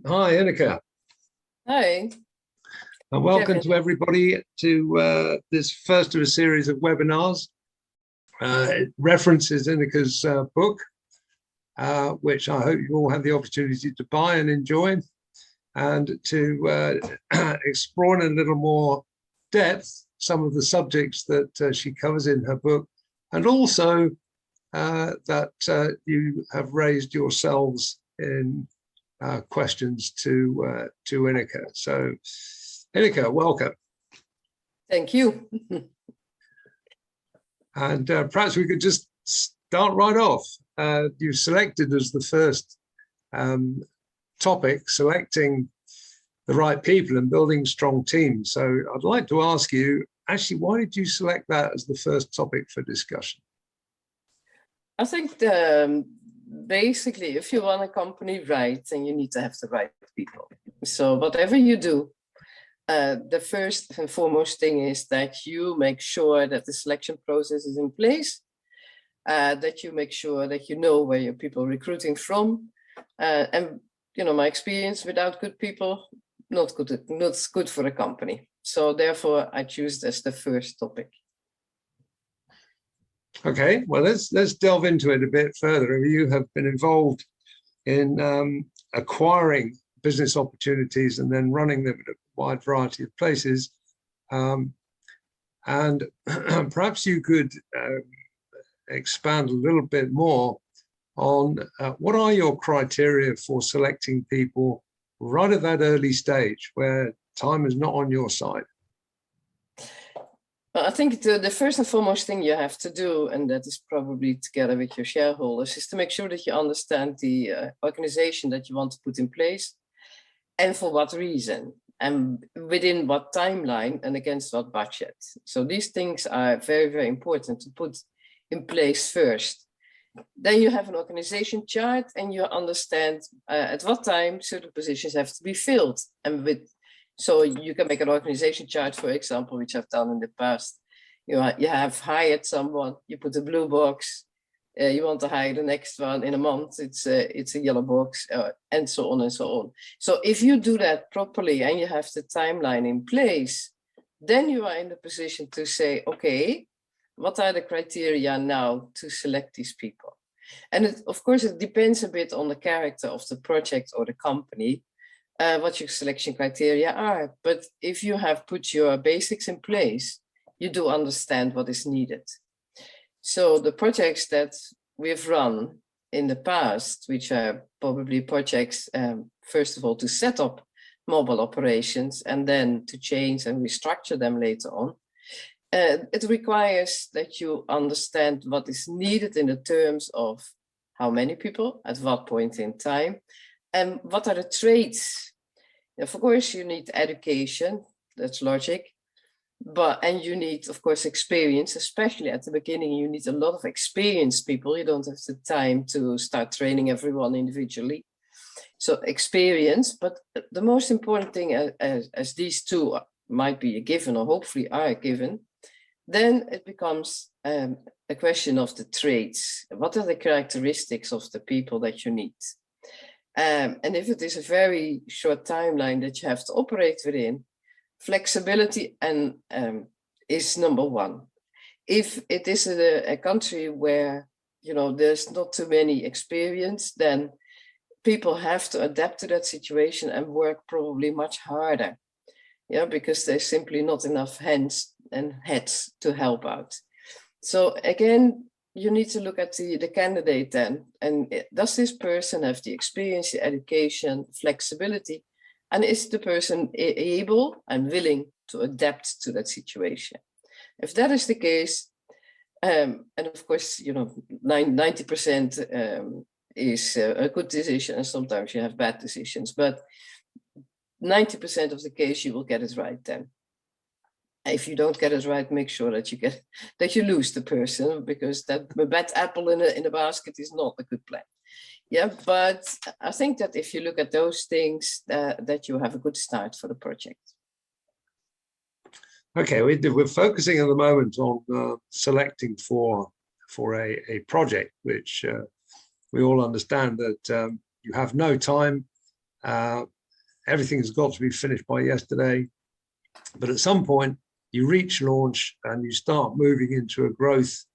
Hi, Ineke, Hi, and welcome Kevin. to everybody to this first of a series of webinars. It references Ineke's book, which I hope you all have the opportunity to buy and enjoy, and to explore in a little more depth some of the subjects that she covers in her book, and also that you have raised yourselves in questions to Ineke. So, Ineke, welcome. Thank you. And perhaps we could just start right off. You selected as the first topic, selecting the right people and building strong teams. So I'd like to ask you, actually, why did you select that as the first topic for discussion? I think basically, if you want a company right, then you need to have the right people. So whatever you do, the first and foremost thing is that you make sure that the selection process is in place, that you make sure that you know where your people are recruiting from. And, you know, my experience, without good people, not good for a company. So therefore, I choose this the first topic. Okay, well, let's delve into it a bit further. You have been involved in acquiring business opportunities and then running them in a wide variety of places. And perhaps you could expand a little bit more on what are your criteria for selecting people right at that early stage where time is not on your side? Well, I think the first and foremost thing you have to do, and that is probably together with your shareholders, is to make sure that you understand the organization that you want to put in place and for what reason and within what timeline and against what budget. So these things are very, very important to put in place first. Then you have an organization chart and you understand at what time certain positions have to be filled. And so you can make an organization chart, for example, which I've done in the past. You have hired someone, you put a blue box, you want to hire the next one in a month, it's a yellow box, and so on and so on. So if you do that properly and you have the timeline in place, then you are in the position to say, okay, what are the criteria now to select these people? And of course, it depends a bit on the character of the project or the company, what your selection criteria are. But if you have put your basics in place, you do understand what is needed. So the projects that we've run in the past, which are probably projects, first of all, to set up mobile operations and then to change and restructure them later on, it requires that you understand what is needed in the terms of how many people, at what point in time, and what are the traits. Of course, you need education, that's logic, and you need, of course, experience, especially at the beginning. You need a lot of experienced people. You don't have the time to start training everyone individually. So experience, but the most important thing, as these two might be a given or hopefully are a given, then it becomes a question of the traits. What are the characteristics of the people that you need? And if it is a very short timeline that you have to operate within, flexibility is number one. If it is a country where, you know, there's not too many experience, then people have to adapt to that situation and work probably much harder. Yeah, because there's simply not enough hands and heads to help out. So again, you need to look at the candidate then, and does this person have the experience, the education, flexibility, and is the person able and willing to adapt to that situation? If that is the case, and of course, you know, 90% is a good decision, and sometimes you have bad decisions, but 90% of the case you will get it right then. If you don't get it right, make sure that you lose the person, because that bad apple in the basket is not a good plan. Yeah, but I think that if you look at those things, that you have a good start for the project. Okay, we're focusing at the moment on selecting for a project, which we all understand that you have no time everything's got to be finished by yesterday. But at some point, you reach launch and you start moving into a growth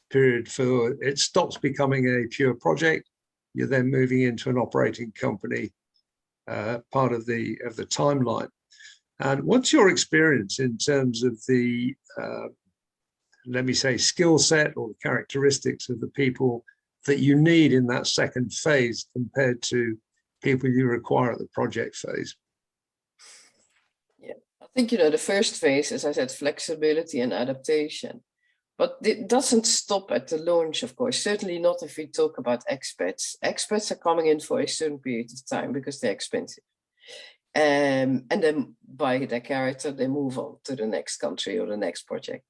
period for it stops becoming a pure project. You're then moving into an operating company, part of the timeline. And what's your experience in terms of the, let me say, skill set or the characteristics of the people that you need in that second phase compared to people you require at the project phase? Yeah, I think, the first phase, as I said, flexibility and adaptation. But it doesn't stop at the launch, of course, certainly not if we talk about expats. Expats are coming in for a certain period of time because they're expensive. And then by their character, they move on to the next country or the next project.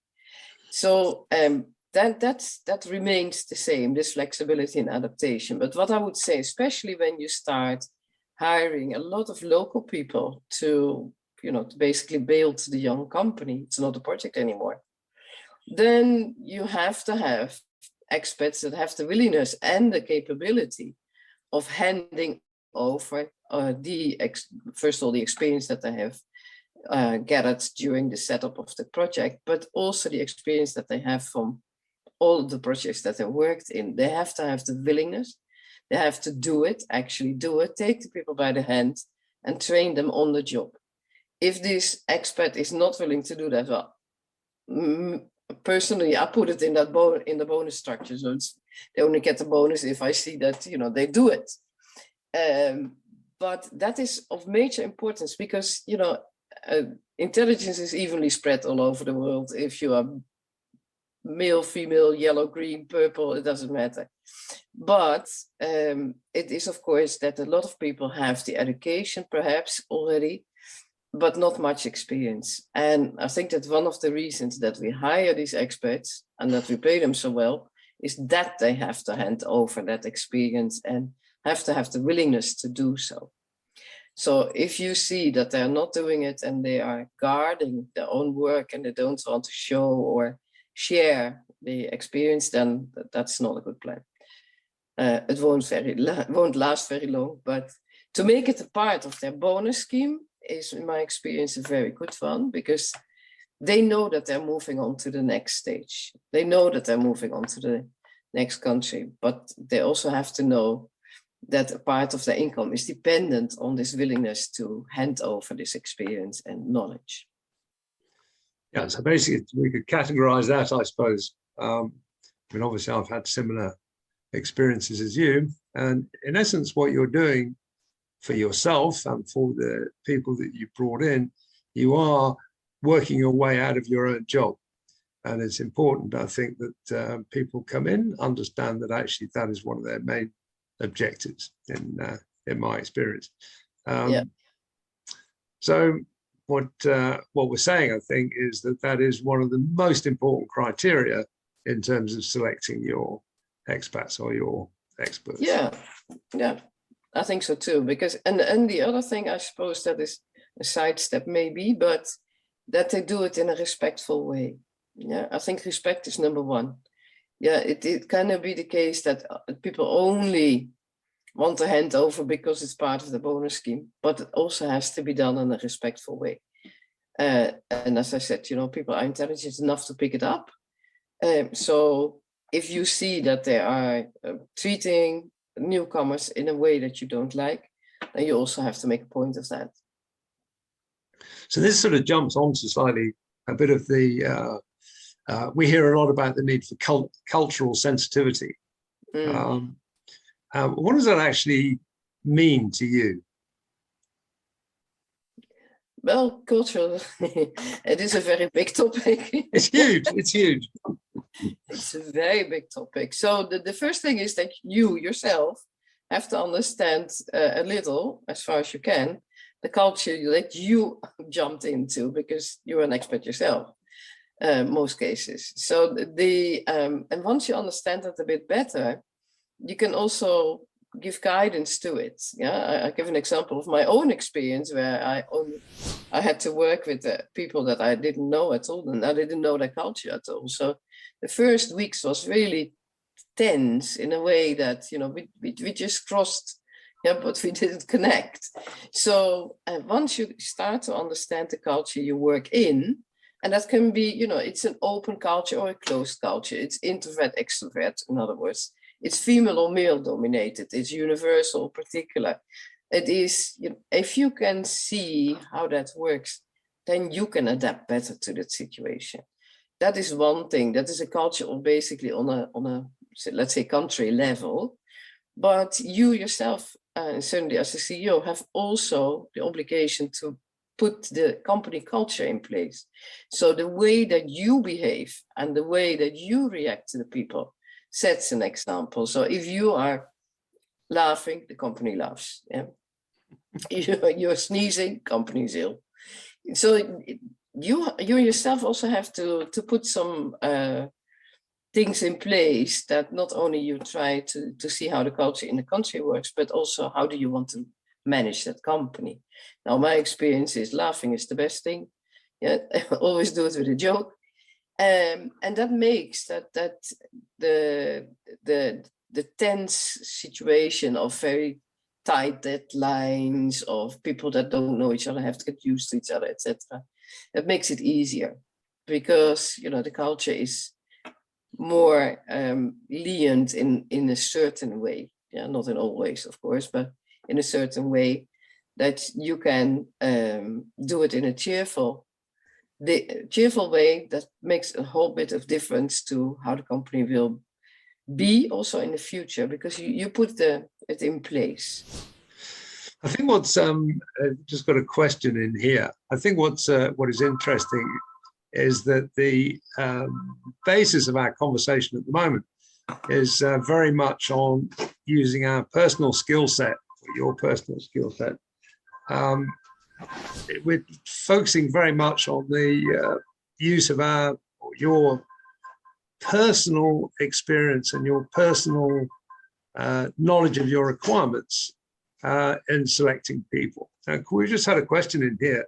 So that remains the same, this flexibility and adaptation. But what I would say, especially when you start hiring a lot of local people to basically build the young company, it's not a project anymore, then you have to have expats that have the willingness and the capability of handing over first of all, the experience that they have gathered during the setup of the project, but also the experience that they have from all of the projects that they worked in. They have to have the willingness, they have to do it, actually do it, take the people by the hand and train them on the job. If this expat is not willing to do that, well, personally, I put it in the bonus structure. So they only get the bonus if I see that they do it. But that is of major importance because intelligence is evenly spread all over the world. If you are male, female, yellow, green, purple, it doesn't matter. But it is, of course, that a lot of people have the education perhaps already, but not much experience. And I think that one of the reasons that we hire these expats and that we pay them so well is that they have to hand over that experience and have to have the willingness to do so. So if you see that they're not doing it and they are guarding their own work and they don't want to show or share the experience, then that's not a good plan. It won't last very long, but to make it a part of their bonus scheme is, in my experience, a very good one, because they know that they're moving on to the next stage. They know that they're moving on to the next country, but they also have to know that a part of their income is dependent on this willingness to hand over this experience and knowledge. Yeah, so basically we could categorize that, I suppose. Obviously I've had similar experiences as you, and in essence what you're doing for yourself and for the people that you brought in, you are working your way out of your own job. And it's important, I think, that people come in, understand that actually that is one of their main objectives in my experience. So what we're saying, I think, is that is one of the most important criteria in terms of selecting your expats or your experts. Yeah, I think so too. Because and the other thing, I suppose, that is a sidestep maybe, but that they do it in a respectful way. Yeah, I think respect is number one. Yeah, it cannot be the case that people only want to hand over because it's part of the bonus scheme, but it also has to be done in a respectful way. And as I said, people are intelligent enough to pick it up. So if you see that they are treating newcomers in a way that you don't like, then you also have to make a point of that. So this sort of jumps onto slightly a bit of the, we hear a lot about the need for cultural sensitivity. What does that actually mean to you? Well, cultural, it is a very big topic. It's huge, it's huge. It's a very big topic. So the first thing is that you yourself have to understand a little, as far as you can, the culture that you jumped into, because you're an expert yourself, most cases. So and once you understand it a bit better, you can also give guidance to it. Yeah, I give an example of my own experience where I had to work with people that I didn't know at all, and I didn't know their culture at all. So the first weeks was really tense in a way that we just crossed Yeah, but we didn't connect. So once you start to understand the culture you work in, and that can be, it's an open culture or a closed culture. It's introvert, extrovert, in other words. It's female or male dominated. It's universal, particular. It is, if you can see how that works, then you can adapt better to that situation. That is one thing. That is a culture of basically on a let's say country level. But you yourself, certainly as a CEO, have also the obligation to put the company culture in place. So the way that you behave and the way that you react to the people sets an example. So if you are laughing, the company laughs. Yeah, you're sneezing, company's ill. So you yourself also have to put some things in place that not only you try to see how the culture in the country works, but also how do you want to manage that company. Now, my experience is laughing is the best thing. Yeah, always do it with a joke. And that makes that the tense situation of very tight deadlines, of people that don't know each other, have to get used to each other, etc. That makes it easier because the culture is more lenient in a certain way. Yeah, not in all ways, of course, but in a certain way that you can do it in a cheerful way that makes a whole bit of difference to how the company will be also in the future, because you put it in place. I think what's just got a question in here. I think what is interesting is that the basis of our conversation at the moment is very much on using our personal skill set, your personal skill set. We're focusing very much on the use of your personal experience and your personal knowledge of your requirements in selecting people. Now, we just had a question in here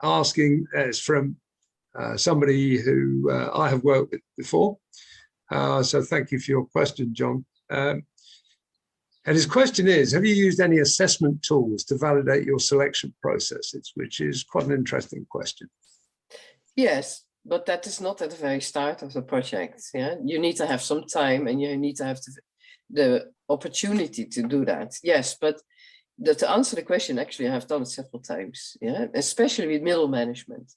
asking, it's from somebody who I have worked with before. So thank you for your question, John. And his question is, have you used any assessment tools to validate your selection processes, which is quite an interesting question. Yes, but that is not at the very start of the project. Yeah, you need to have some time and you need to have the opportunity to do that. Yes, but to answer the question, actually, I have done it several times. Yeah, especially with middle management.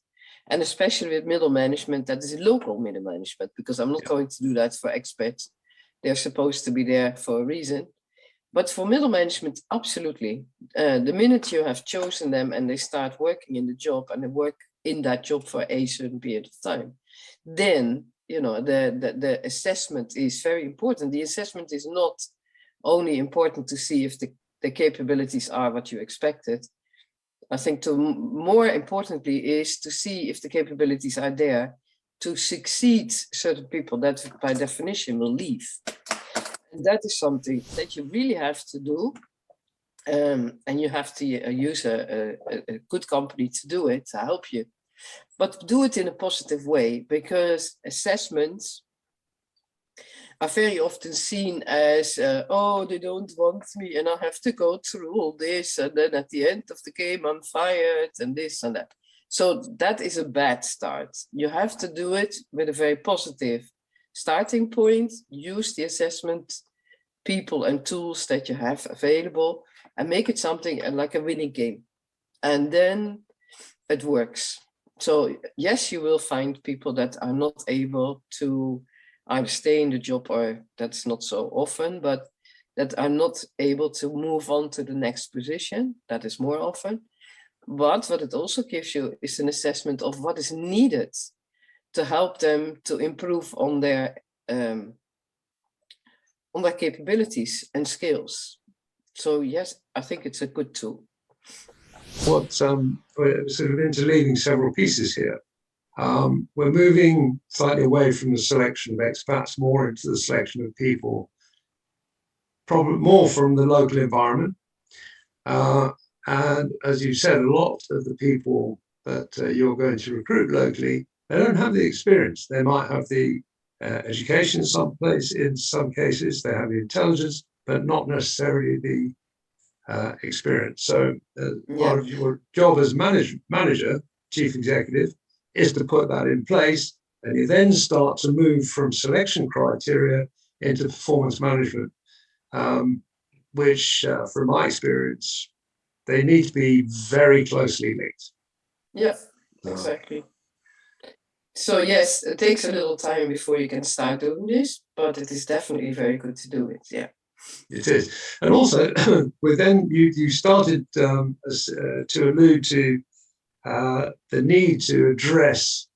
And especially with middle management, that is local middle management, because I'm not going to do that for expats. They're supposed to be there for a reason. But for middle management, absolutely. The minute you have chosen them and they start working in the job and they work in that job for a certain period of time, then the assessment is very important. The assessment is not only important to see if the capabilities are what you expected. I think more importantly is to see if the capabilities are there to succeed certain people that by definition will leave. And that is something that you really have to do. And you have to use a good company to do it, to help you. But do it in a positive way, because assessments are very often seen as, oh, they don't want me and I have to go through all this. And then at the end of the game, I'm fired and this and that. So that is a bad start. You have to do it with a very positive starting point. Use the assessment people and tools that you have available and make it something like a winning game. And then it works. So yes, you will find people that are not able to either stay in the job, or that's not so often, but that are not able to move on to the next position. That is more often. But what it also gives you is an assessment of what is needed to help them to improve on their capabilities and skills. So yes, I think it's a good tool. What we're sort of interleaving several pieces here. We're moving slightly away from the selection of expats, more into the selection of people, probably more from the local environment. And as you said, a lot of the people that you're going to recruit locally, they don't have the experience. They might have the education in some cases, they have the intelligence, but not necessarily the experience. So Yeah. part of your job as manager, chief executive, is to put that in place, and you then start to move from selection criteria into performance management, which, from my experience, they need to be very closely linked. Yeah, exactly. So yes, it takes a little time before you can start doing this, but it is definitely very good to do it. Yeah. It is. And also, with then you started to allude to the need to address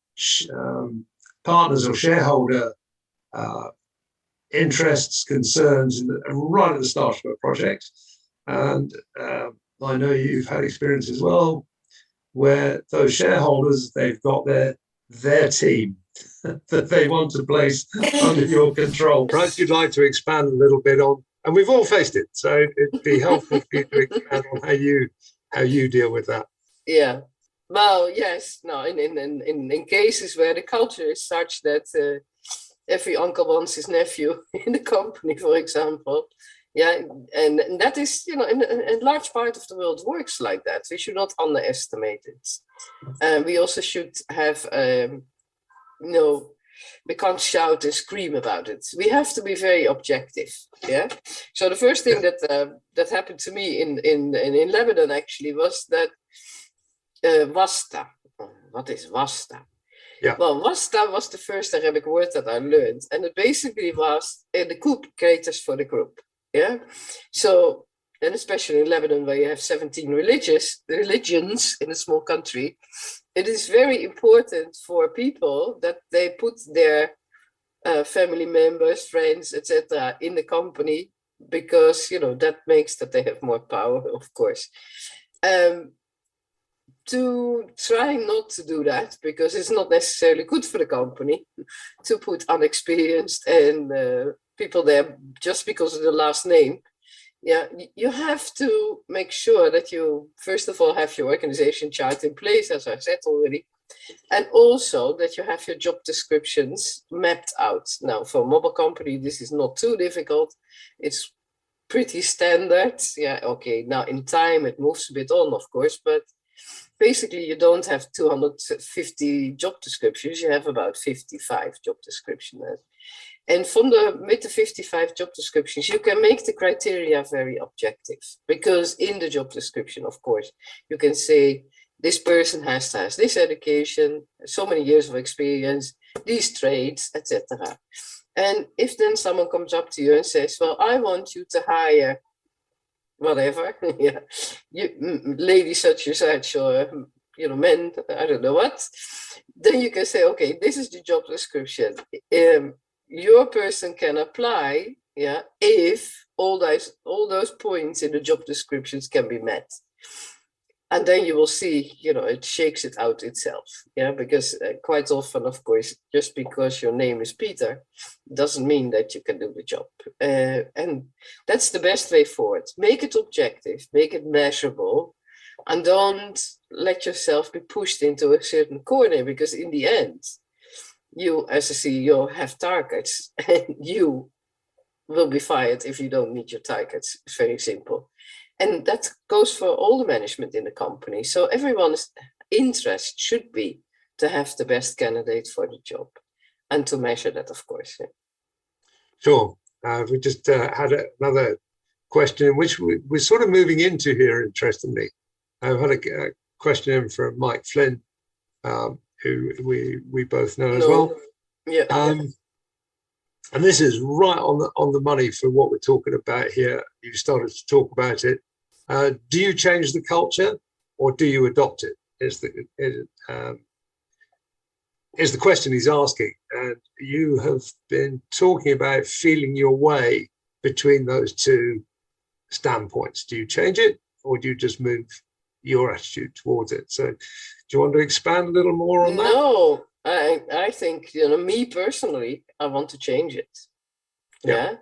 partners or shareholder interests, concerns right at the start of a project. And I know you've had experience as well, where those shareholders, they've got their team that they want to place under your control. Perhaps you'd like to expand a little bit on, and we've all faced it, so it'd be helpful for you to expand on how you deal with that. Yeah. Well, yes. No, in cases where the culture is such that every uncle wants his nephew in the company, for example. Yeah, and that is, in a large part of the world works like that. We should not underestimate it. And we also should have, we can't shout and scream about it. We have to be very objective. Yeah. So the first thing that happened to me in Lebanon actually was that Wasta. What is Wasta? Yeah. Well, Wasta was the first Arabic word that I learned, and it basically was the group creators for the group. Yeah. So, and especially in Lebanon, where you have 17 religions in a small country, it is very important for people that they put their family members, friends, etc., in the company, because that makes that they have more power, of course. To try not to do that, because it's not necessarily good for the company to put unexperienced and people there just because of the last name. Yeah, you have to make sure that you, first of all, have your organization chart in place, as I said already, and also that you have your job descriptions mapped out. Now, for a mobile company, this is not too difficult. It's pretty standard. Yeah, okay. Now, in time, it moves a bit on, of course, but basically, you don't have 250 job descriptions. You have about 55 job descriptions. And with the 55 job descriptions, you can make the criteria very objective, because in the job description, of course, you can say this person has to have this education, so many years of experience, these traits, etc. And if then someone comes up to you and says, well, I want you to hire whatever, yeah, lady such and such, or men, I don't know what, then you can say, okay, this is the job description. Your person can apply, yeah, if all those points in the job descriptions can be met. And then you will see, it shakes it out itself. Yeah, because quite often, of course, just because your name is Peter doesn't mean that you can do the job. And that's the best way forward. Make it objective, make it measurable, and don't let yourself be pushed into a certain corner, because in the end, you as a CEO have targets, and you will be fired if you don't meet your targets. It's very simple. And that goes for all the management in the company. So everyone's interest should be to have the best candidate for the job, and to measure that, of course. Yeah. Sure. We just had another question, which we're sort of moving into here, interestingly. I've had a question in from Mike Flynn, who we both know as well. Yeah. And this is right on the money for what we're talking about here. You started to talk about it. Do you change the culture, or do you adopt it? Is the question he's asking. And you have been talking about feeling your way between those two standpoints. Do you change it, or do you just move your attitude towards it? So do you want to expand a little more on that? No, I think, me personally, I want to change it. Yeah.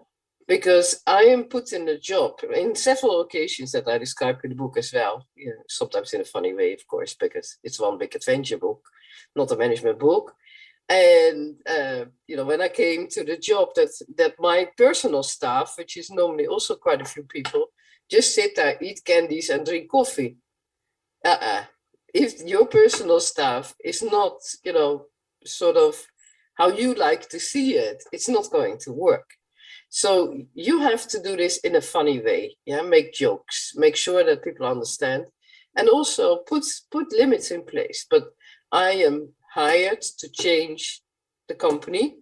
Because I am put in a job in several occasions that I describe in the book as well. Sometimes in a funny way, of course, because it's one big adventure book, not a management book. And when I came to the job, that my personal staff, which is normally also quite a few people, just sit there, eat candies, and drink coffee. If your personal staff is not, sort of how you like to see it, it's not going to work. So you have to do this in a funny way. Yeah, make jokes, make sure that people understand, and also put limits in place. But I am hired to change the company,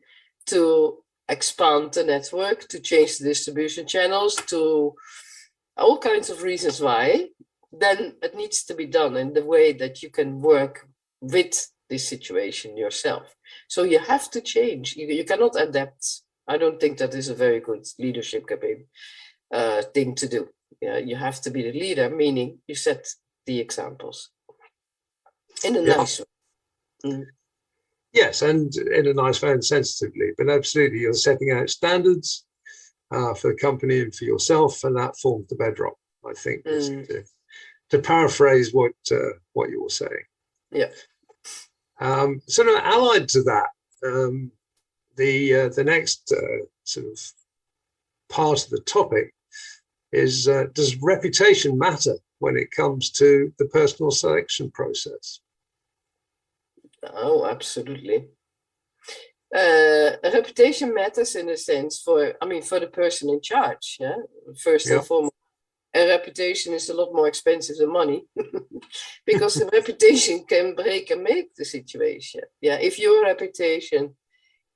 to expand the network, to change the distribution channels, to all kinds of reasons why. Then it needs to be done in the way that you can work with this situation yourself. So you have to change. You cannot adapt. I don't think that is a very good leadership campaign thing to do. Yeah, you have to be the leader, meaning you set the examples in a nice way. Mm. Yes, and in a nice way and sensitively, but absolutely, you're setting out standards for the company and for yourself, and that forms the bedrock, I think, to paraphrase what you were saying. Yeah. Sort of allied to that, the next sort of part of the topic is, does reputation matter when it comes to the personal selection process? Oh, absolutely. A reputation matters in a sense for the person in charge. Yeah, first and foremost, a reputation is a lot more expensive than money because the reputation can break and make the situation. Yeah, if your reputation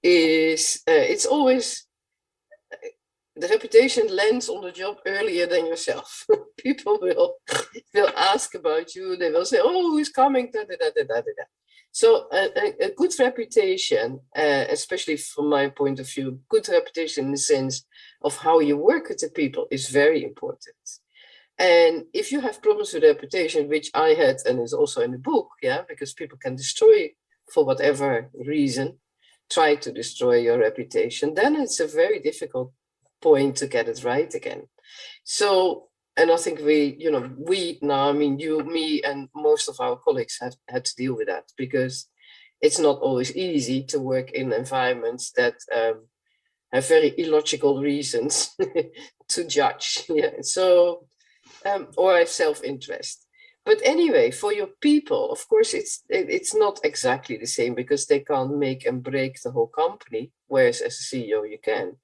is, it's always, the reputation lands on the job earlier than yourself. People will ask about you. They will say, "Oh, who's coming?" Da, da, da, da, da, da. So a good reputation, especially from my point of view, good reputation in the sense of how you work with the people is very important. And if you have problems with reputation, which I had, and is also in the book, yeah, because people can destroy for whatever reason, try to destroy your reputation, then it's a very difficult point to get it right again. So, and I think we now, I mean, you, me, and most of our colleagues have had to deal with that because it's not always easy to work in environments that have very illogical reasons to judge. Yeah. So, or have self-interest. But anyway, for your people, of course, it's not exactly the same because they can't make and break the whole company, whereas as a CEO you can.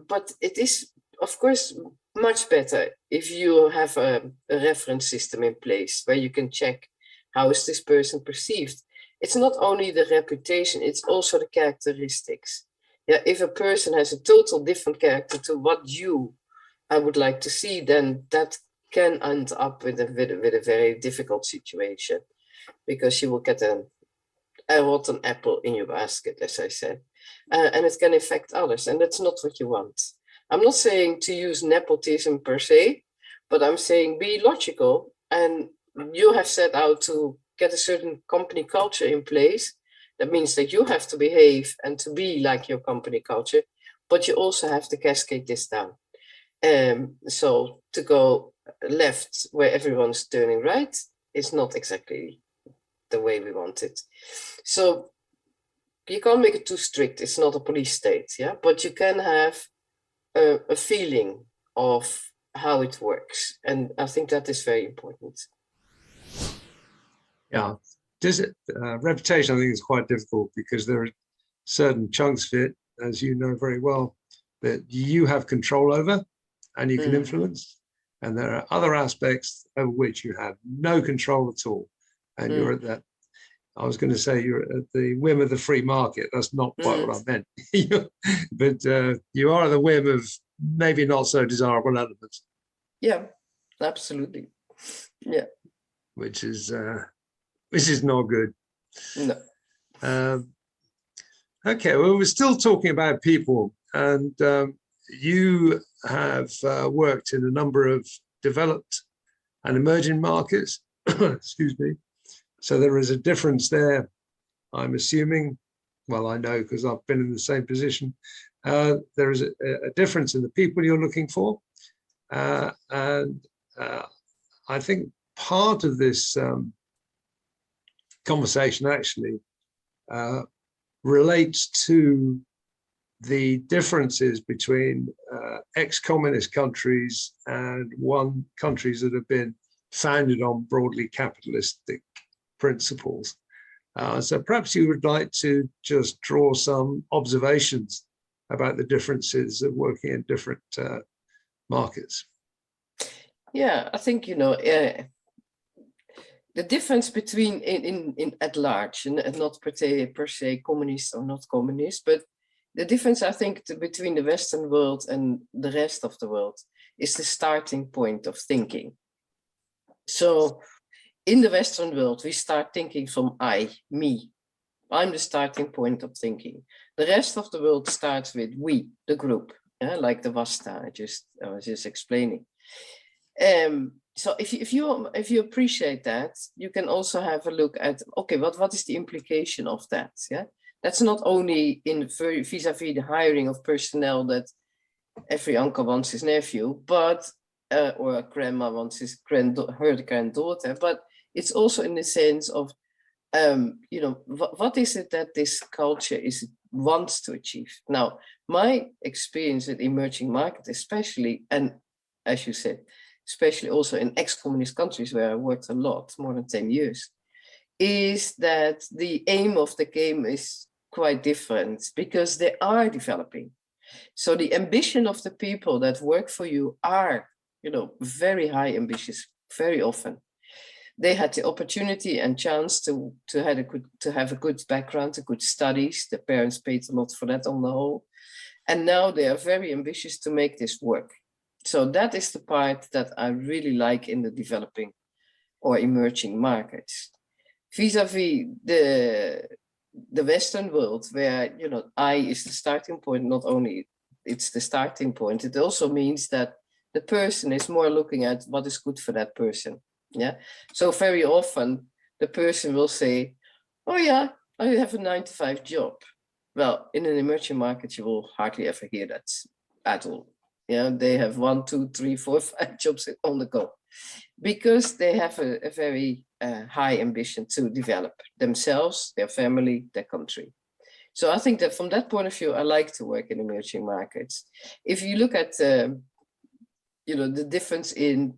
But it is, of course, much better if you have a reference system in place where you can check how is this person perceived. It's not only the reputation, it's also the characteristics. Yeah, if a person has a total different character to what I would like to see, then that can end up with a very difficult situation because you will get a rotten apple in your basket, as I said, and it can affect others, and that's not what you want. I'm not saying to use nepotism per se, but I'm saying be logical, and you have set out to get a certain company culture in place. That means that you have to behave and to be like your company culture, but you also have to cascade this down. So to go left where everyone's turning right is not exactly the way we want it. So you can't make it too strict. It's not a police state, yeah. But you can have a feeling of how it works, and I think that is very important. Yeah, reputation, I think, is quite difficult because there are certain chunks of it, as you know very well, that you have control over and you can influence. And there are other aspects over which you have no control at all. And you're at that, I was going to say you're at the whim of the free market. That's not quite what I meant. But you are at the whim of maybe not so desirable elements. Yeah, absolutely. Yeah. Which is not good. No. Okay, well, we're still talking about people, and you have worked in a number of developed and emerging markets. Excuse me. So there is a difference there, I'm assuming. Well, I know because I've been in the same position. There is a difference in the people you're looking for. And I think part of this conversation actually relates to the differences between ex-communist countries and countries that have been founded on broadly capitalistic principles. So perhaps you would like to just draw some observations about the differences of working in different markets. Yeah, I think, the difference between in at large, and not per se communist or not communist, but the difference, I think, between the Western world and the rest of the world is the starting point of thinking. So in the Western world, we start thinking from I, me. I'm the starting point of thinking. The rest of the world starts with we, the group, like the Vasta I was just explaining. So if you appreciate that, you can also have a look at, okay, what is the implication of that? Yeah, that's not only in vis-a-vis the hiring of personnel that every uncle wants his nephew, but or a grandma wants her granddaughter, but it's also in the sense of what is it that this culture wants to achieve? Now, my experience in emerging markets, especially, and as you said, especially also in ex-communist countries where I worked a lot, more than 10 years, is that the aim of the game is quite different because they are developing. So the ambition of the people that work for you are, very high ambitious, very often. They had the opportunity and chance to have a good background, a good studies. The parents paid a lot for that on the whole. And now they are very ambitious to make this work. So that is the part that I really like in the developing or emerging markets. Vis-a-vis the Western world, where, I is the starting point, not only it's the starting point, it also means that the person is more looking at what is good for that person. Yeah. So very often the person will say, oh yeah, I have a 9-to-5 job. Well, in an emerging market, you will hardly ever hear that at all. Yeah, they have 1, 2, 3, 4, 5 jobs on the go because they have a very high ambition to develop themselves, their family, their country. So I think that from that point of view, I like to work in emerging markets. If you look at, the difference in,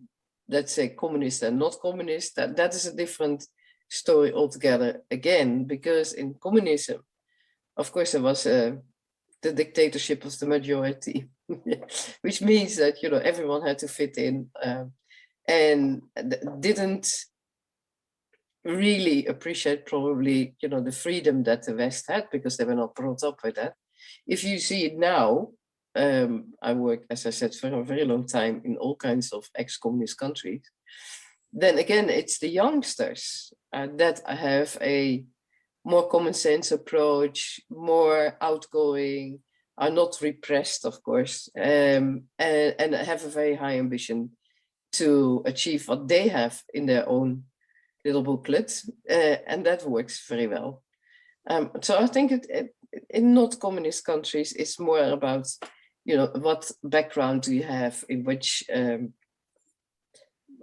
let's say, communist and not communist, that is a different story altogether again, because in communism, of course, there was the dictatorship of the majority, which means that, everyone had to fit in and didn't really appreciate probably, the freedom that the West had because they were not brought up with that. If you see it now, I work, as I said, for a very long time in all kinds of ex-communist countries. Then again, it's the youngsters that have a more common sense approach, more outgoing, are not repressed, of course, and have a very high ambition to achieve what they have in their own little booklet, and that works very well. So I think in not communist countries, it's more about, what background do you have, in which,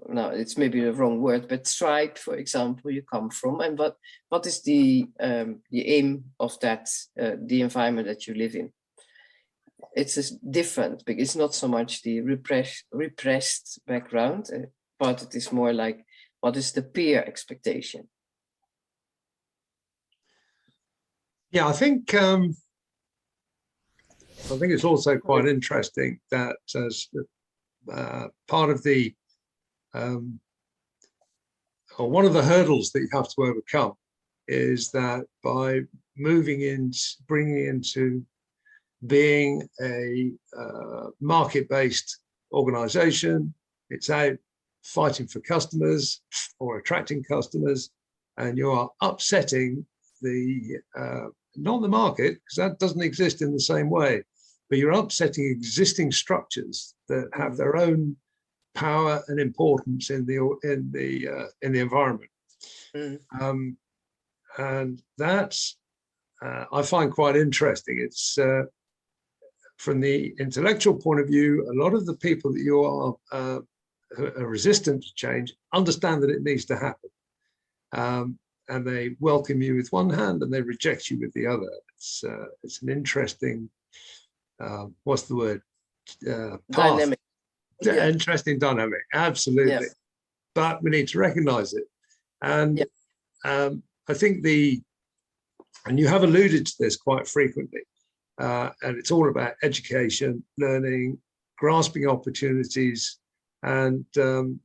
now it's maybe the wrong word, but tribe, for example, you come from, and what is the aim of that, the environment that you live in. It's different, because it's not so much the repressed background, but it is more like, what is the peer expectation? Yeah, I think it's also quite interesting that as part of the or one of the hurdles that you have to overcome is that by bringing into being a market-based organization, it's out fighting for customers or attracting customers, and you are upsetting not the market, because that doesn't exist in the same way, but you're upsetting existing structures that have their own power and importance in the environment. And that's I find quite interesting. It's from the intellectual point of view, a lot of the people that you are resistant to change understand that it needs to happen. and they welcome you with one hand and they reject you with the other. It's an interesting, what's the word? Path. Dynamic. Yeah. Interesting dynamic, absolutely. Yes. But we need to recognize it. And Yeah. I think and you have alluded to this quite frequently, and it's all about education, learning, grasping opportunities, and one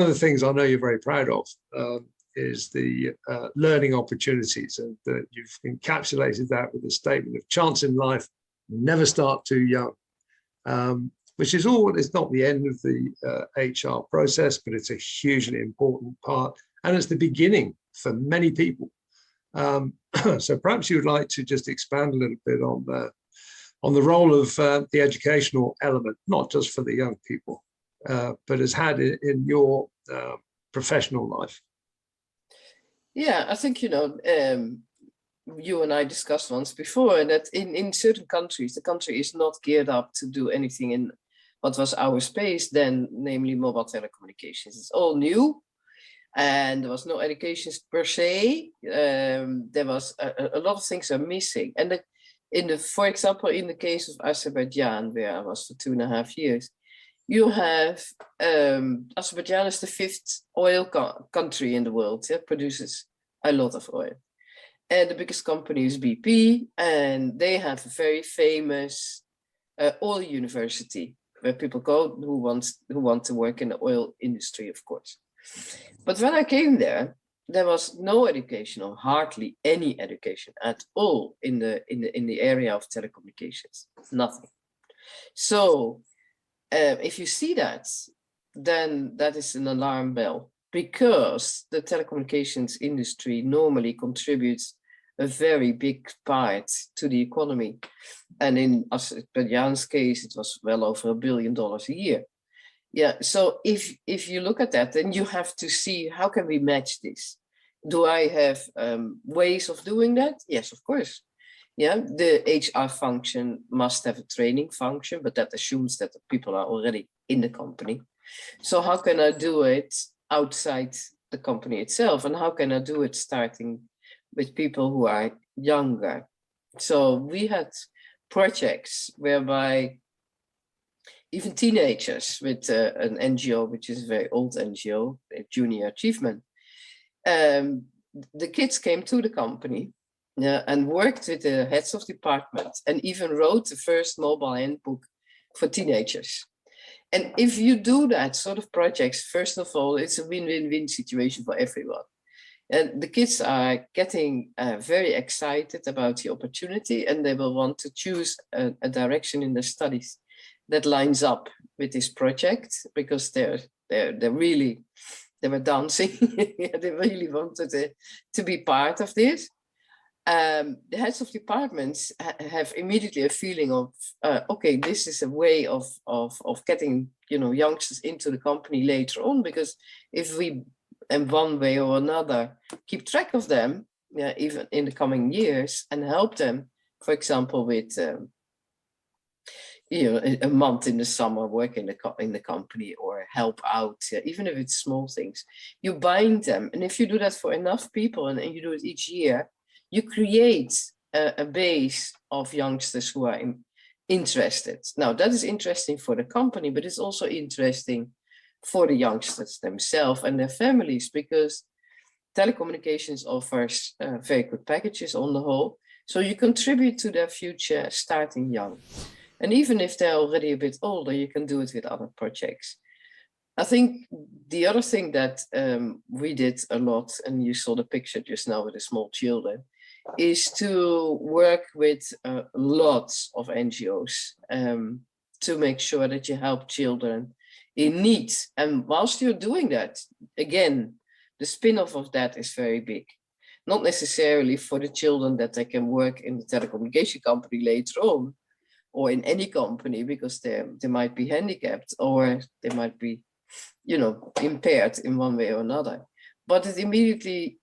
of the things I know you're very proud of is the learning opportunities, and that you've encapsulated that with a statement of chance in life, never start too young, which is all, it's not the end of the HR process, but it's a hugely important part, and it's the beginning for many people. So perhaps you would like to just expand a little bit on the role of the educational element, not just for the young people, but has had in your professional life. Yeah, I think, you and I discussed once before that in certain countries, the country is not geared up to do anything in what was our space then, namely mobile telecommunications. It's all new, and there was no education per se. There was a lot of things are missing. And for example, in the case of Azerbaijan, where I was for 2.5 years, you have Azerbaijan is the 5th oil country in the world. It produces a lot of oil. And the biggest company is BP, and they have a very famous oil university where people go who want to work in the oil industry, of course. But when I came there was no education, or hardly any education at all in the area of telecommunications. Nothing. So if you see that, then that is an alarm bell, because the telecommunications industry normally contributes a very big part to the economy. And in Azerbaijan's case, it was well over $1 billion a year. Yeah, so if you look at that, then you have to see, how can we match this? Do I have ways of doing that? Yes, of course. Yeah, the HR function must have a training function, but that assumes that the people are already in the company. So how can I do it outside the company itself? And how can I do it starting with people who are younger? So we had projects whereby even teenagers with an NGO, which is a very old NGO, Junior Achievement, the kids came to the company and worked with the heads of department, and even wrote the first mobile handbook for teenagers. And if you do that sort of projects, first of all, it's a win-win-win situation for everyone. And the kids are getting very excited about the opportunity, and they will want to choose a direction in their studies that lines up with this project, because they were dancing. They really wanted to be part of this. The heads of departments have immediately a feeling of, okay, this is a way of getting youngsters into the company later on, because if we, in one way or another, keep track of them, even in the coming years, and help them, for example, with a month in the summer work in the company, or help out, even if it's small things, you bind them. And if you do that for enough people, and you do it each year, you create a base of youngsters who are interested. Now, that is interesting for the company, but it's also interesting for the youngsters themselves and their families, because telecommunications offers very good packages on the whole. So you contribute to their future starting young. And even if they're already a bit older, you can do it with other projects. I think the other thing that we did a lot, and you saw the picture just now with the small children, is to work with lots of NGOs to make sure that you help children in need. And whilst you're doing that, again, the spin-off of that is very big. Not necessarily for the children that they can work in the telecommunication company later on, or in any company, because they might be handicapped, or they might be, impaired in one way or another. But it immediately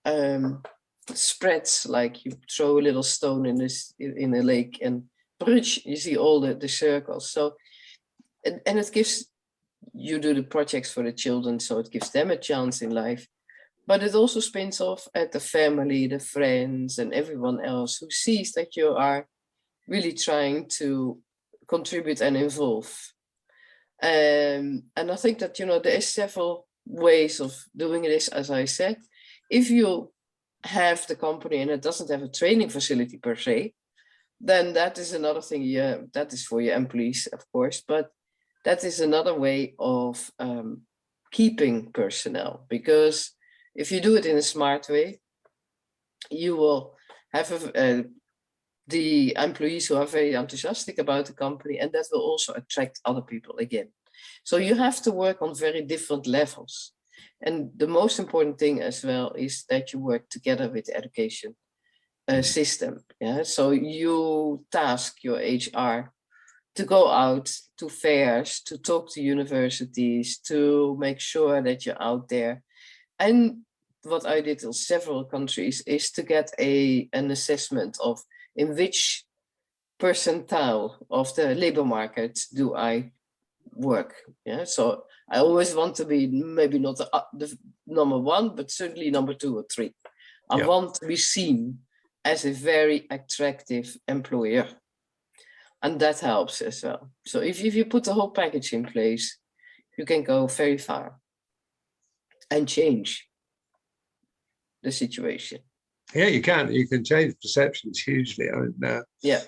spreads, like you throw a little stone in a lake, and you see all the circles. So, and it gives you do the projects for the children, so it gives them a chance in life. But it also spins off at the family, the friends, and everyone else who sees that you are really trying to contribute and involve. And I think that, you know, there is several ways of doing this, as I said. If you have the company and it doesn't have a training facility per se, then that is another thing. Yeah, that is for your employees, of course, but that is another way of keeping personnel, because if you do it in a smart way, you will have the employees who are very enthusiastic about the company, and that will also attract other people again. So you have to work on very different levels. And the most important thing as well is that you work together with the education system. Yeah, so you task your HR to go out to fairs, to talk to universities, to make sure that you're out there. And what I did in several countries is to get an assessment of in which percentile of the labor market do I work. Yeah, so I always want to be maybe not the number one, but certainly number 2 or 3. I want to be seen as a very attractive employer. And that helps as well. So if you put the whole package in place, you can go very far and change the situation. Yeah, you can. You can change perceptions hugely. I mean, yeah.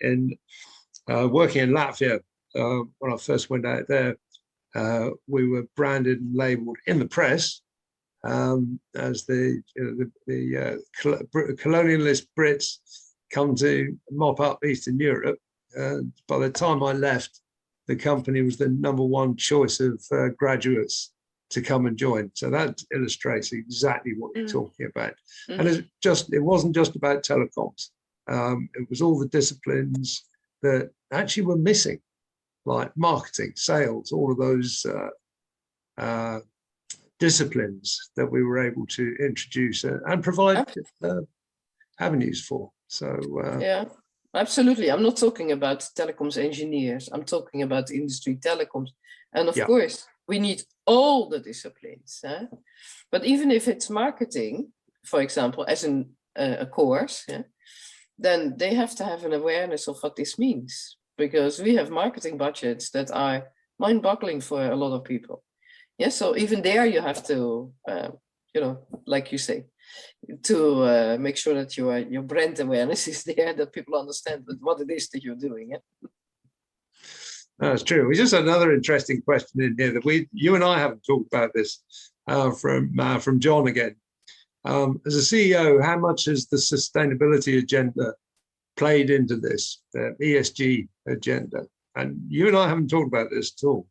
In working in Latvia, when I first went out there, we were branded and labelled in the press as the colonialist Brits come to mop up Eastern Europe. By the time I left, the company was the #1 choice of graduates to come and join. So that illustrates exactly what you're talking about. And it wasn't just about telecoms. It was all the disciplines that actually were missing, like marketing, sales, all of those disciplines that we were able to introduce and provide avenues for. So yeah, absolutely. I'm not talking about telecoms engineers. I'm talking about industry telecoms. And of course, we need all the disciplines. But even if it's marketing, for example, as a course, then they have to have an awareness of what this means, because we have marketing budgets that are mind-boggling for a lot of people. Yeah, so even there you have to, you know, like you say, to make sure that your brand awareness is there, that people understand what it is that you're doing. Yeah? That's true. We just had another interesting question in here that you and I haven't talked about this from John again. As a CEO, how much has the sustainability agenda played into this, the ESG agenda? And you and I haven't talked about this at all.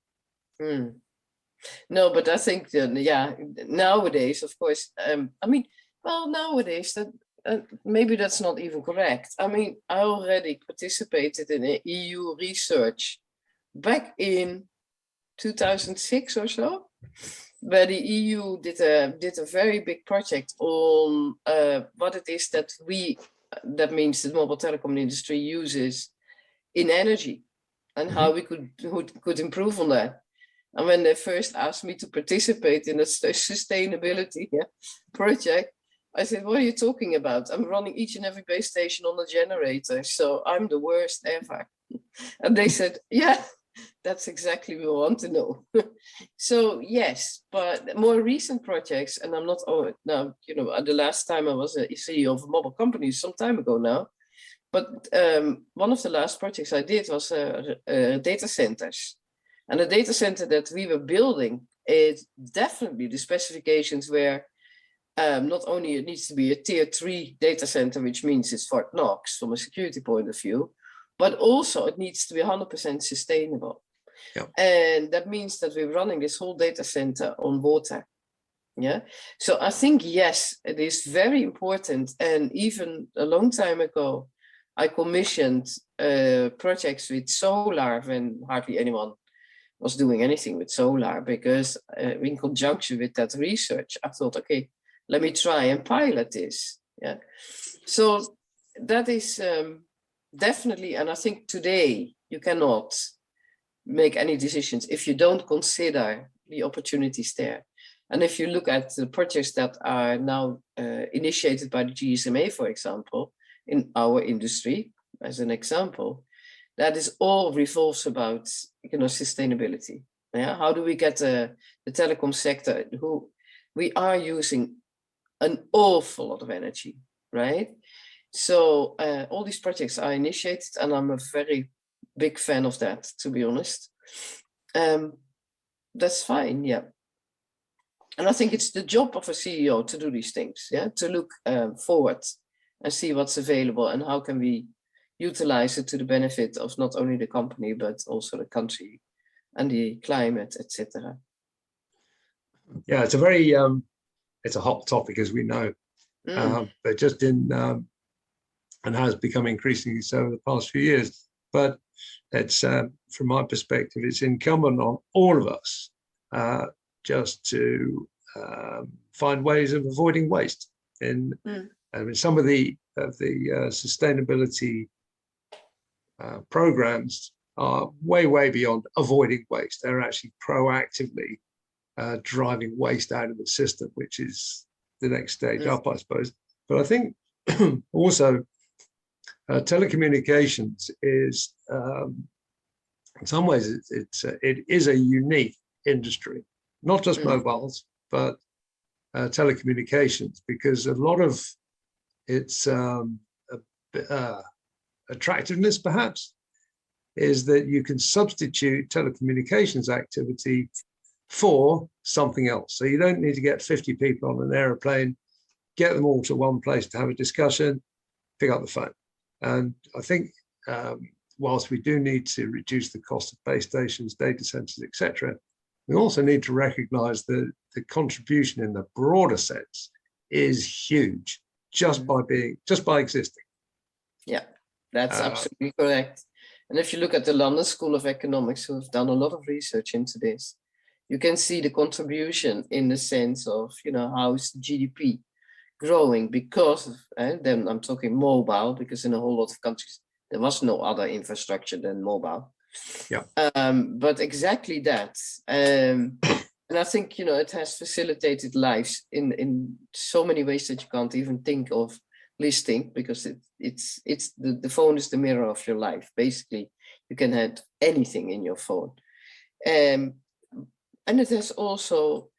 No, but I think, nowadays, of course, I mean, well, nowadays, that maybe that's not even correct. I mean, I already participated in an EU research back in 2006 or so, where the EU did a very big project on what it is that means the mobile telecom industry uses in energy, and how we could improve on that. And when they first asked me to participate in a sustainability project, I said, what are you talking about? I'm running each and every base station on a generator, so I'm the worst ever. And they said, yeah, that's exactly what we want to know. So yes, but more recent projects, and I'm not, now, you know, the last time I was a CEO of a mobile company, some time ago now, but one of the last projects I did was data centers. And the data center that we were building, it definitely, the specifications were not only it needs to be a tier 3 data center, which means it's Fort Knox from a security point of view, but also it needs to be 100% sustainable. Yeah. And that means that we're running this whole data center on water. Yeah. So I think, yes, it is very important. And even a long time ago, I commissioned projects with solar when hardly anyone was doing anything with solar, because in conjunction with that research, I thought, okay, let me try and pilot this. Yeah. So that is definitely, and I think today you cannot make any decisions if you don't consider the opportunities there. And if you look at the projects that are now initiated by the GSMA, for example, in our industry, as an example, that is all revolves about, sustainability. Yeah, how do we get the telecom sector, who we are using an awful lot of energy, right? So all these projects are initiated, and I'm a very big fan of that, to be honest. That's fine, yeah. And I think it's the job of a CEO to do these things, yeah, to look forward and see what's available and how can we utilize it to the benefit of not only the company, but also the country and the climate, etc. Yeah, it's a hot topic, as we know, but just and has become increasingly so in the past few years. But it's, from my perspective, it's incumbent on all of us just to find ways of avoiding waste. I mean, some of the sustainability programs are way beyond avoiding waste. They're actually proactively driving waste out of the system, which is the next stage up, I suppose. But I think also telecommunications is, in some ways, it is a unique industry, not just mobiles, but telecommunications, because a lot of its attractiveness, perhaps, is that you can substitute telecommunications activity for something else. So you don't need to get 50 people on an aeroplane, get them all to one place to have a discussion, pick up the phone. And I think whilst we do need to reduce the cost of base stations, data centers, etc., we also need to recognize that the contribution in the broader sense is huge, just by existing. Yeah, that's absolutely correct. And if you look at the London School of Economics, who have done a lot of research into this, you can see the contribution in the sense of, how is GDP growing because of, then I'm talking mobile, because in a whole lot of countries, there was no other infrastructure than mobile. Yeah. But exactly that. And I think, it has facilitated lives in so many ways that you can't even think of listing, because it's the phone is the mirror of your life. Basically, you can have anything in your phone. And it has also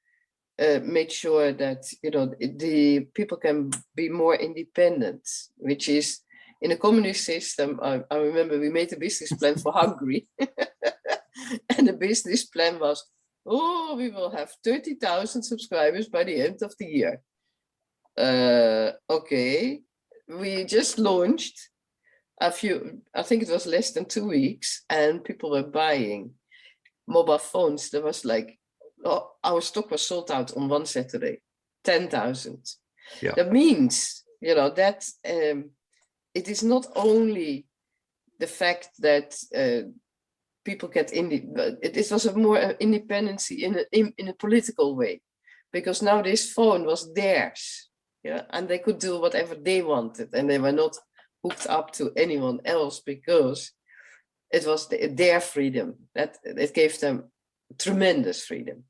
made sure that, the people can be more independent, which is, in a communist system, I remember we made a business plan for Hungary. And the business plan was, we will have 30,000 subscribers by the end of the year. Okay, we just launched I think it was less than 2 weeks, and people were buying mobile phones. There was like, our stock was sold out on one Saturday, 10,000. Yeah. That means, that it is not only the fact that people get it was a more independency in a political way, because now this phone was theirs, and they could do whatever they wanted, and they were not hooked up to anyone else, because it was their freedom. That it gave them tremendous freedom.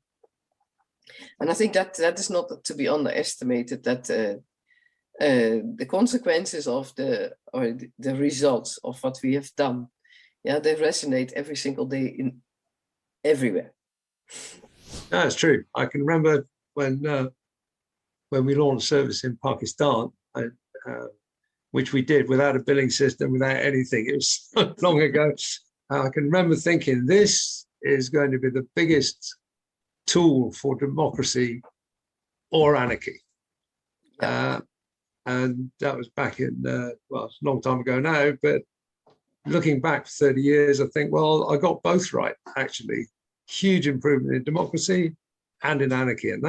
And I think that is not to be underestimated, that the consequences of the results of what we have done, they resonate every single day everywhere. That's true. I can remember when we launched service in Pakistan, which we did without a billing system, without anything. It was so long ago. I can remember thinking, this is going to be the biggest tool for democracy or anarchy. And that was back in, well, it's a long time ago now, but looking back for 30 years, I think, well, I got both right, actually. Huge improvement in democracy and in anarchy. And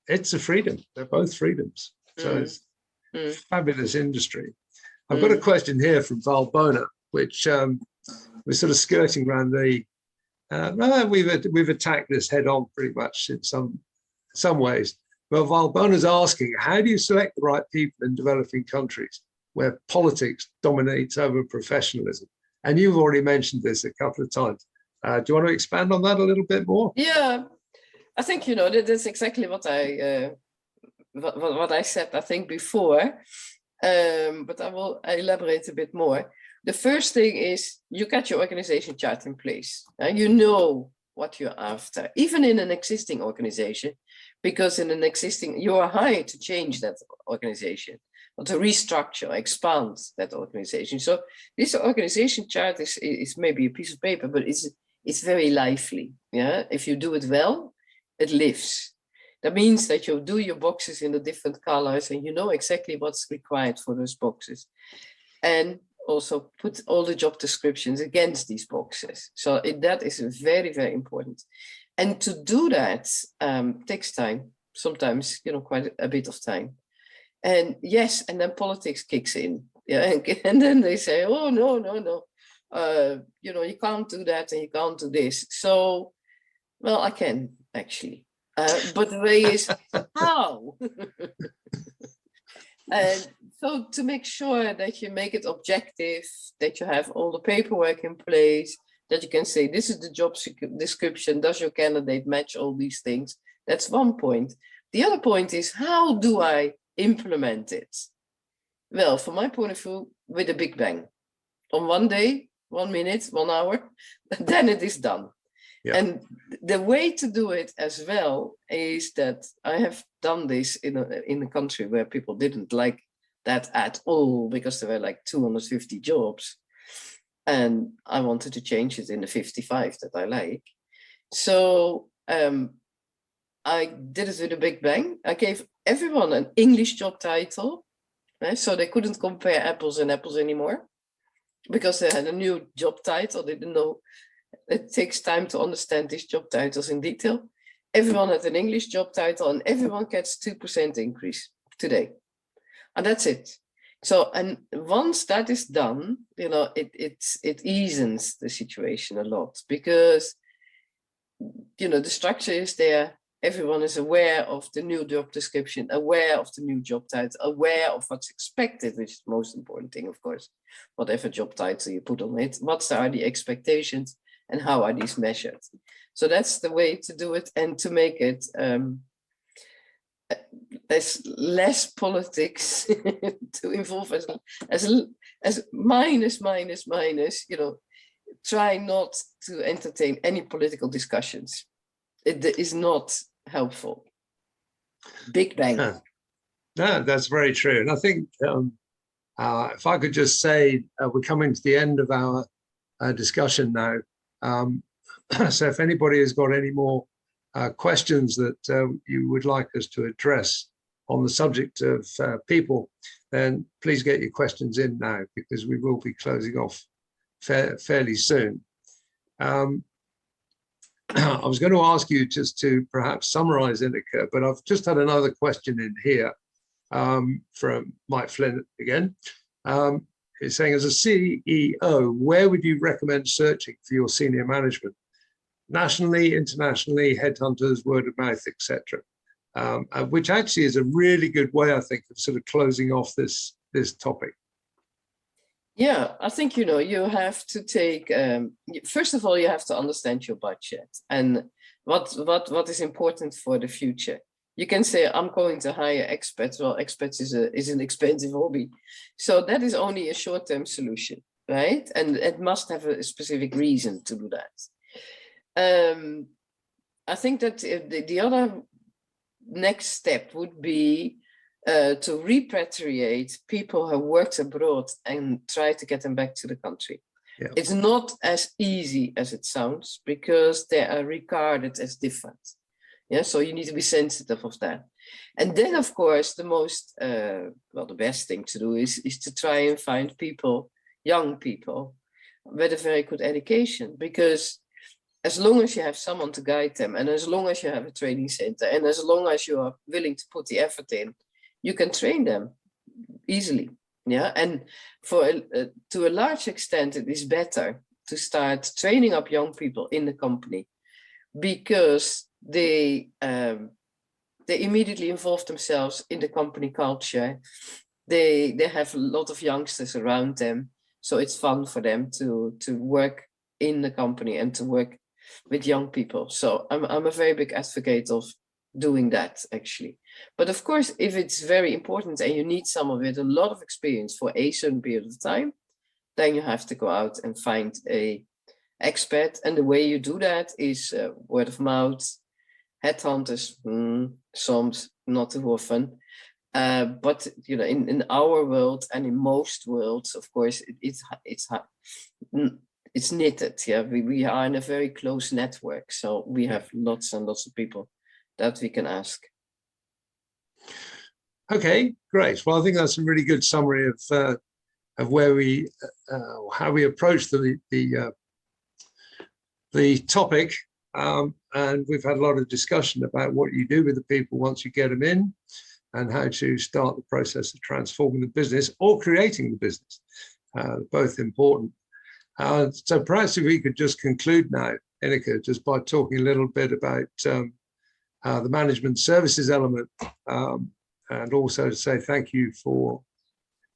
it's a freedom. They're both freedoms. So it's a fabulous industry. I've got a question here from Valbona, which we're sort of skirting around the, we've attacked this head on pretty much in some ways. Well, Valbona's asking, how do you select the right people in developing countries where politics dominates over professionalism? And you've already mentioned this a couple of times. Do you want to expand on that a little bit more? Yeah, I think, that's exactly what I said, I think, before. But I will elaborate a bit more. The first thing is you get your organization chart in place. And you know what you're after, even in an existing organization, because in an existing, you are hired to change that organization or to restructure, expand that organization. So this organization chart is maybe a piece of paper, but it's very lively. Yeah, if you do it well, it lives. That means that you do your boxes in the different colors and you know exactly what's required for those boxes. And also put all the job descriptions against these boxes. So that is very, very important. And to do that takes time, sometimes, quite a bit of time. And yes, and then politics kicks in. Yeah, and then they say, oh, no. You can't do that and you can't do this. So, well, I can actually. But the way is how? And so to make sure that you make it objective, that you have all the paperwork in place, that you can say, this is the job description, does your candidate match all these things? That's one point. The other point is, how do I implement it? Well, from my point of view, with a big bang. On one day, 1 minute, 1 hour, then it is done. Yeah. And the way to do it as well is that I have done this in a country where people didn't like that at all, because there were like 250 jobs. And I wanted to change it in the 55 that I like. So I did it with a big bang. I gave everyone an English job title, right? So they couldn't compare apples and apples anymore, because they had a new job title. They didn't know. It takes time to understand these job titles in detail. Everyone had an English job title and everyone gets 2% increase today. And that's it. So, and once that is done, it eases the situation a lot, because, the structure is there. Everyone is aware of the new job description, aware of the new job title, aware of what's expected, which is the most important thing, of course. Whatever job title you put on it, what are the expectations and how are these measured? So that's the way to do it, and to make it as less politics to involve as minus, try not to entertain any political discussions. It is not helpful. Big bang. No, that's very true. And I think if I could just say, we're coming to the end of our discussion now. So if anybody has got any more questions that you would like us to address on the subject of people, then please get your questions in now, because we will be closing off fairly soon. I was going to ask you just to perhaps summarize, Ineke, but I've just had another question in here from Mike Flynn again. He's saying, as a CEO, where would you recommend searching for your senior management? Nationally, internationally, headhunters, word of mouth, etc. Which actually is a really good way, I think, of sort of closing off this topic. Yeah, I think, you have to take, first of all, you have to understand your budget and what is important for the future. You can say, I'm going to hire expats. Well, expats is an expensive hobby. So that is only a short-term solution, right? And it must have a specific reason to do that. I think that the other next step would be to repatriate people who worked abroad and try to get them back to the country. Yeah. It's not as easy as it sounds, because they are regarded as different. Yeah, so you need to be sensitive of that. And then, of course, the most, the best thing to do is to try and find people, young people, with a very good education, because as long as you have someone to guide them, and as long as you have a training center, and as long as you are willing to put the effort in, you can train them easily. Yeah, and to a large extent, it is better to start training up young people in the company, because they immediately involve themselves in the company culture. They have a lot of youngsters around them, so it's fun for them to work in the company and to work with young people. So I'm a very big advocate of doing that, actually. But of course, if it's very important and you need someone with a lot of experience for a certain period of time, then you have to go out and find a expat. And the way you do that is word of mouth, headhunters, some not too often. But you know, in our world and in most worlds, of course, it's knitted. Yeah, we are in a very close network, so we have lots and lots of people that we can ask. Okay, great. Well, I think that's a really good summary of where we how we approach the topic, and we've had a lot of discussion about what you do with the people once you get them in, and how to start the process of transforming the business or creating the business. Both important. So perhaps if we could just conclude now, Ineke, just by talking a little bit about the management services element, and also to say thank you to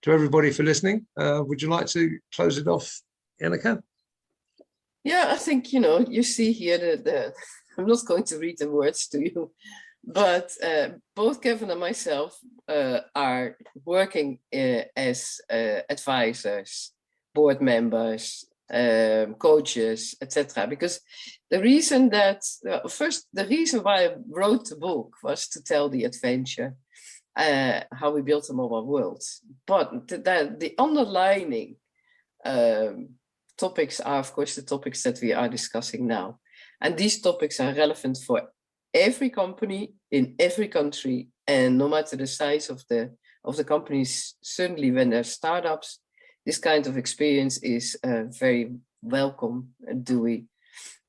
everybody for listening. Would you like to close it off, Ineke? Yeah, I think, you know, you see here I'm not going to read the words to you, but both Kevin and myself are working as advisors, board members, coaches, etc. Because the reason that the reason why I wrote the book was to tell the adventure, how we built a mobile world. But the underlining topics are, of course, the topics that we are discussing now. And these topics are relevant for every company in every country, and no matter the size of the companies, certainly when they're startups, this kind of experience is very welcome.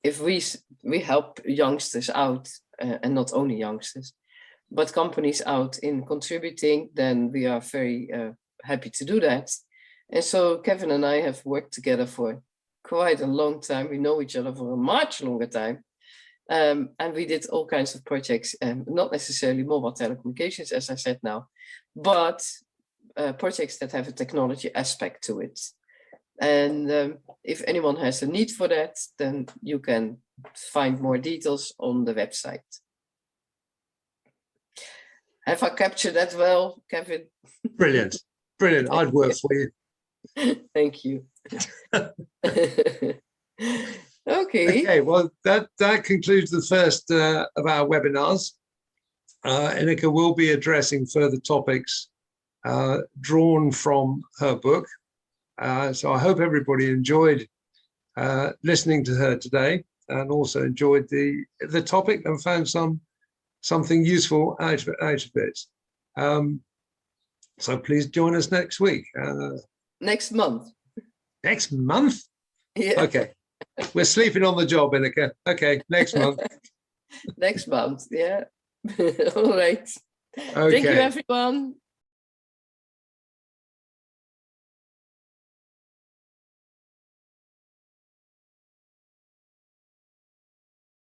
If we help youngsters out, and not only youngsters, but companies out in contributing, then we are very happy to do that. And so Kevin and I have worked together for quite a long time. We know each other for a much longer time. And we did all kinds of projects, not necessarily mobile telecommunications, as I said now, but projects that have a technology aspect to it. And if anyone has a need for that, then you can find more details on the website. Have I captured that well, Kevin? Brilliant. Brilliant. I'd work for you. Thank you. Okay, well, that concludes the first of our webinars. Ineke will be addressing further topics drawn from her book. So I hope everybody enjoyed listening to her today, and also enjoyed the topic and found something useful out of it. So please join us next week. Next month. Next month? Yeah. Okay. We're sleeping on the job, Ineke. Okay, next month. Next month, yeah. All right. Okay. Thank you, everyone.